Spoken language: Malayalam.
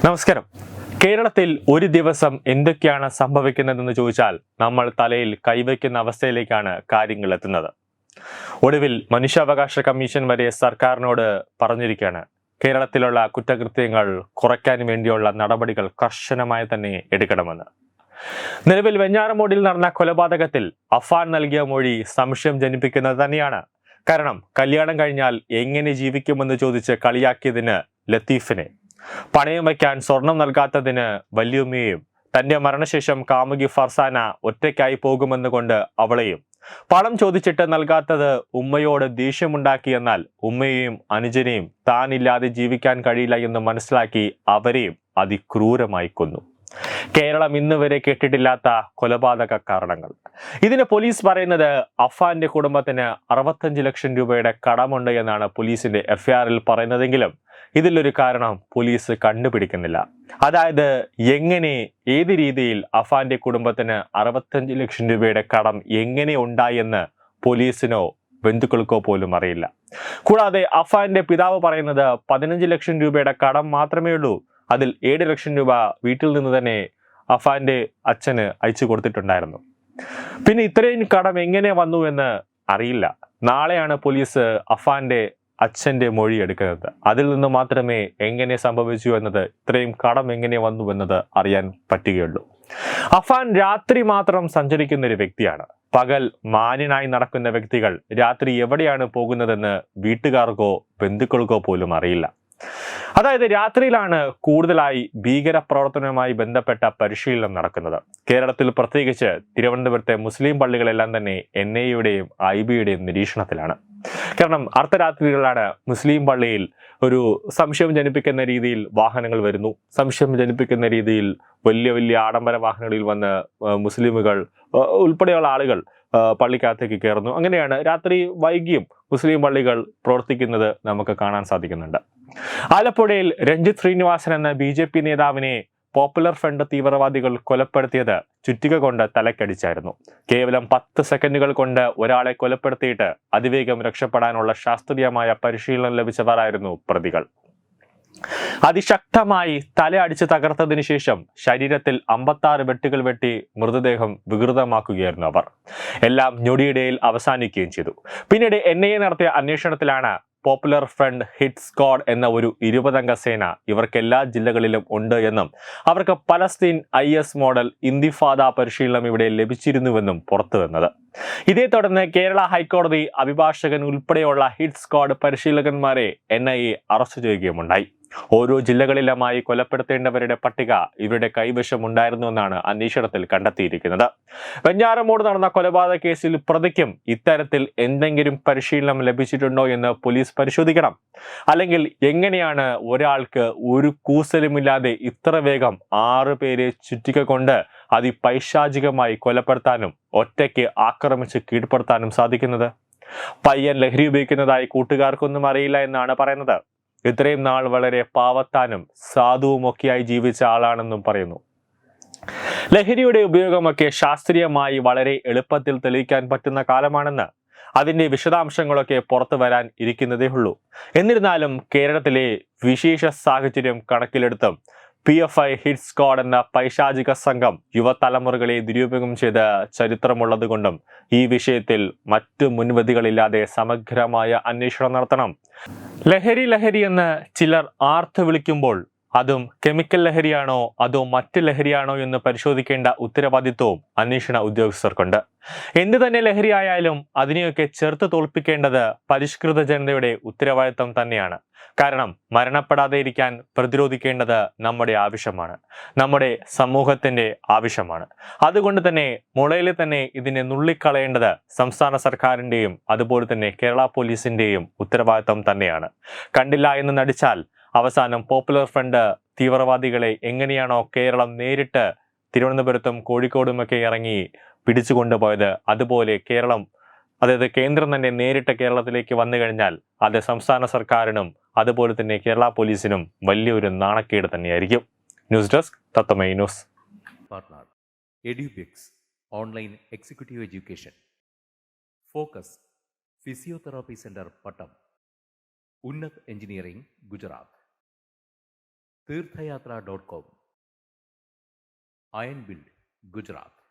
നമസ്കാരം. കേരളത്തിൽ ഒരു ദിവസം എന്തൊക്കെയാണ് സംഭവിക്കുന്നതെന്ന് ചോദിച്ചാൽ നമ്മൾ തലയിൽ കൈവയ്ക്കുന്ന അവസ്ഥയിലേക്കാണ് കാര്യങ്ങൾ എത്തുന്നത്. ഒടുവിൽ മനുഷ്യാവകാശ കമ്മീഷൻ വരെ സർക്കാരിനോട് പറഞ്ഞിരിക്കുകയാണ്, കേരളത്തിലുള്ള കുറ്റകൃത്യങ്ങൾ കുറയ്ക്കാൻ വേണ്ടിയുള്ള നടപടികൾ കർശനമായി തന്നെ എടുക്കണമെന്ന്. നിലവിൽ വെഞ്ഞാറമൂടിൽ നടന്ന കൊലപാതകത്തിൽ അഫാൻ നൽകിയ മൊഴി സംശയം ജനിപ്പിക്കുന്നത് തന്നെയാണ്. കാരണം കല്യാണം കഴിഞ്ഞാൽ എങ്ങനെ ജീവിക്കുമെന്ന് ചോദിച്ച് കളിയാക്കിയതിന് ലത്തീഫിനെ, പണയം വയ്ക്കാൻ സ്വർണം നൽകാത്തതിന് വല്യുമ്മയെയും, തന്റെ മരണശേഷം കാമുകി ഫർസാന ഒറ്റയ്ക്കായി പോകുമെന്ന് കൊണ്ട് അവളെയും, പണം ചോദിച്ചിട്ട് നൽകാത്തത് ഉമ്മയോട് ദേഷ്യമുണ്ടാക്കിയെന്നാൽ ഉമ്മയെയും അനുജനെയും താനില്ലാതെ ജീവിക്കാൻ കഴിയില്ല എന്ന് മനസ്സിലാക്കി അവരെയും അതിക്രൂരമായി കൊന്നു. കേരളം ഇന്ന് വരെ കേട്ടിട്ടില്ലാത്ത കൊലപാതക കാരണങ്ങൾ. ഇതിന് പോലീസ് പറയുന്നത് അഫാന്റെ കുടുംബത്തിന് 65 ലക്ഷം രൂപയുടെ കടമുണ്ട് എന്നാണ് പോലീസിന്റെ എഫ്ഐആറിൽ പറയുന്നതെങ്കിലും ഇതിലൊരു കാരണം പോലീസ് കണ്ടുപിടിക്കുന്നില്ല. അതായത് എങ്ങനെ, ഏത് രീതിയിൽ അഫാന്റെ കുടുംബത്തിന് 65 ലക്ഷം രൂപയുടെ കടം എങ്ങനെ ഉണ്ടായെന്ന് പോലീസിനോ ബന്ധുക്കൾക്കോ പോലും അറിയില്ല. കൂടാതെ അഫാന്റെ പിതാവ് പറയുന്നത് 15 ലക്ഷം രൂപയുടെ കടം മാത്രമേ ഉള്ളൂ. അതിൽ 7 ലക്ഷം രൂപ വീട്ടിൽ നിന്ന് തന്നെ അഫാന്റെ അച്ഛന് അയച്ചു കൊടുത്തിട്ടുണ്ടായിരുന്നു. പിന്നെ ഇത്രയും കടം എങ്ങനെ വന്നു എന്ന് അറിയില്ല. നാളെയാണ് പോലീസ് അഫാന്റെ അച്ഛന്റെ മൊഴി എടുക്കുന്നത്. അതിൽ നിന്ന് മാത്രമേ എങ്ങനെ സംഭവിച്ചു എന്നത്, ഇത്രയും കടം എങ്ങനെ വന്നു എന്നത് അറിയാൻ പറ്റുകയുള്ളൂ. അഫാൻ രാത്രി മാത്രം സഞ്ചരിക്കുന്ന ഒരു വ്യക്തിയാണ്. പകൽ മാന്യനായി നടക്കുന്ന വ്യക്തികൾ രാത്രി എവിടെയാണ് പോകുന്നതെന്ന് വീട്ടുകാർക്കോ ബന്ധുക്കൾക്കോ പോലും അറിയില്ല. അതായത് രാത്രിയിലാണ് കൂടുതലായി ഭീകരപ്രവർത്തനവുമായി ബന്ധപ്പെട്ട പരിശീലനം നടക്കുന്നത്. കേരളത്തിൽ പ്രത്യേകിച്ച് തിരുവനന്തപുരത്തെ മുസ്ലിം പള്ളികളെല്ലാം തന്നെ NIAയുടെയും IBയുടെയും നിരീക്ഷണത്തിലാണ്. കാരണം അർദ്ധരാത്രികളാണ് മുസ്ലിം പള്ളിയിൽ ഒരു സംശയം ജനിപ്പിക്കുന്ന രീതിയിൽ വാഹനങ്ങൾ വരുന്നു. സംശയം ജനിപ്പിക്കുന്ന രീതിയിൽ വലിയ വലിയ ആഡംബര വാഹനങ്ങളിൽ വന്ന് മുസ്ലിമുകൾ ഉൾപ്പെടെയുള്ള ആളുകൾ പള്ളിക്കകത്തേക്ക് കയറുന്നു. അങ്ങനെയാണ് രാത്രി വൈകിയും മുസ്ലിം പള്ളികൾ പ്രവർത്തിക്കുന്നത് നമുക്ക് കാണാൻ സാധിക്കുന്നുണ്ട്. ആലപ്പുഴയിൽ രഞ്ജിത്ത് ശ്രീനിവാസൻ എന്ന BJP നേതാവിനെ പോപ്പുലർ ഫ്രണ്ട് തീവ്രവാദികൾ കൊലപ്പെടുത്തിയത് ചുറ്റിക കൊണ്ട് തലക്കടിച്ചായിരുന്നു. കേവലം 10 സെക്കൻഡുകൾ കൊണ്ട് ഒരാളെ കൊലപ്പെടുത്തിയിട്ട് അതിവേഗം രക്ഷപ്പെടാനുള്ള ശാസ്ത്രീയമായ പരിശീലനം ലഭിച്ചവരായിരുന്നു പ്രതികൾ. അതിശക്തമായി തല അടിച്ച് തകർത്തതിനു ശേഷം ശരീരത്തിൽ 56 വെട്ടുകൾ വെട്ടി മൃതദേഹം വികൃതമാക്കുകയായിരുന്നു അവർ. എല്ലാം ഞൊടിയിടയിൽ അവസാനിക്കുകയും ചെയ്തു. പിന്നീട് NIA നടത്തിയ അന്വേഷണത്തിലാണ് പോപ്പുലർ ഫ്രണ്ട് ഹിറ്റ് സ്ക്വാഡ് എന്ന ഒരു 20 അംഗ സേന ഇവർക്ക് എല്ലാ ജില്ലകളിലും ഉണ്ട് എന്നും അവർക്ക് പലസ്തീൻ IS മോഡൽ ഇന്തിഫാദ പരിശീലനം ഇവിടെ ലഭിച്ചിരുന്നുവെന്നും പുറത്തു വന്നത്. ഇതേ തുടർന്ന് കേരള ഹൈക്കോടതി അഭിഭാഷകൻ ഉൾപ്പെടെയുള്ള ഹിറ്റ് സ്ക്വാഡ് പരിശീലകന്മാരെ NIA അറസ്റ്റ് ചെയ്യുകയുമുണ്ടായി. ഓരോ ജില്ലകളിലുമായി കൊലപ്പെടുത്തേണ്ടവരുടെ പട്ടിക ഇവരുടെ കൈവശമുണ്ടായിരുന്നുവെന്നാണ് അന്വേഷണത്തിൽ കണ്ടെത്തിയിരിക്കുന്നത്. വെഞ്ഞാറമൂട് നടന്ന കൊലപാതക കേസിൽ പ്രതിക്കും ഇത്തരത്തിൽ എന്തെങ്കിലും പരിശീലനം ലഭിച്ചിട്ടുണ്ടോ എന്ന് പോലീസ് പരിശോധിക്കണം. അല്ലെങ്കിൽ എങ്ങനെയാണ് ഒരാൾക്ക് ഒരു കൂസലുമില്ലാതെ ഇത്ര വേഗം 6 പേരെ ചുറ്റിക കൊണ്ട് അതിപൈശാചികമായി കൊലപ്പെടുത്താനും ഒറ്റയ്ക്ക് ആക്രമിച്ച് കീഴ്പ്പെടുത്താനും സാധിക്കുന്നത്? പയ്യൻ ലഹരി ഉപയോഗിക്കുന്നതായി കൂട്ടുകാർക്കൊന്നും അറിയില്ല എന്നാണ് പറയുന്നത്. ഇത്രയും നാൾ വളരെ പാവത്താനും സാധുവുമൊക്കെയായി ജീവിച്ച ആളാണെന്നും പറയുന്നു. ലഹരിയുടെ ഉപയോഗമൊക്കെ ശാസ്ത്രീയമായി വളരെ എളുപ്പത്തിൽ തെളിയിക്കാൻ പറ്റുന്ന കാലമാണെന്ന്, അതിന്റെ വിശദാംശങ്ങളൊക്കെ പുറത്തു വരാൻ ഇരിക്കുന്നതേ ഉള്ളൂ. എന്നിരുന്നാലും കേരളത്തിലെ വിശേഷ സാഹചര്യം കണക്കിലെടുത്തും PFI ഹിറ്റ് സ്ക്വാഡ് എന്ന പൈശാചിക സംഘം യുവതലമുറകളെ ദുരുപയോഗം ചെയ്ത ചരിത്രമുള്ളത് കൊണ്ടും ഈ വിഷയത്തിൽ മറ്റു മുൻവിധികളില്ലാതെ സമഗ്രമായ അന്വേഷണം നടത്തണം. ലഹരി എന്ന് ചിലർ ആർത്ത് വിളിക്കുമ്പോൾ അതും കെമിക്കൽ ലഹരിയാണോ അതോ മറ്റ് ലഹരിയാണോ എന്ന് പരിശോധിക്കേണ്ട ഉത്തരവാദിത്വവും അന്വേഷണ ഉദ്യോഗസ്ഥർക്കുണ്ട്. എന്ത് തന്നെ ലഹരിയായാലും അതിനെയൊക്കെ ചേർത്ത് തോൽപ്പിക്കേണ്ടത് പരിഷ്കൃത ജനതയുടെ ഉത്തരവാദിത്വം തന്നെയാണ്. കാരണം മരണപ്പെടാതെ ഇരിക്കാൻ പ്രതിരോധിക്കേണ്ടത് നമ്മുടെ ആവശ്യമാണ്, നമ്മുടെ സമൂഹത്തിന്റെ ആവശ്യമാണ്. അതുകൊണ്ട് തന്നെ മുളയിൽ തന്നെ ഇതിനെ നുള്ളിക്കളയേണ്ടത് സംസ്ഥാന സർക്കാരിന്റെയും അതുപോലെ തന്നെ കേരള പോലീസിന്റെയും ഉത്തരവാദിത്വം തന്നെയാണ്. കണ്ടില്ല എന്ന് നടിച്ചാൽ അവസാനം പോപ്പുലർ ഫ്രണ്ട് തീവ്രവാദികളെ എങ്ങനെയാണോ കേരളം നേരിട്ട് തിരുവനന്തപുരത്തും കോഴിക്കോടുമൊക്കെ ഇറങ്ങി പിടിച്ചുകൊണ്ടുപോയത്, അതുപോലെ കേരളം, അതായത് കേന്ദ്രം തന്നെ നേരിട്ട് കേരളത്തിലേക്ക് വന്നു കഴിഞ്ഞാൽ അത് സംസ്ഥാന സർക്കാരിനും അതുപോലെ തന്നെ കേരള പോലീസിനും വലിയൊരു നാണക്കേട് തന്നെയായിരിക്കും. News desk Tathwamayi news. Partner Edubix online executive education, focus physiotherapy centre Pattom, Unnat engineering Gujarat. തീർത്ഥയാത്ര.com, അയൺ ബിൽഡ്, ഗുജറാത്ത്.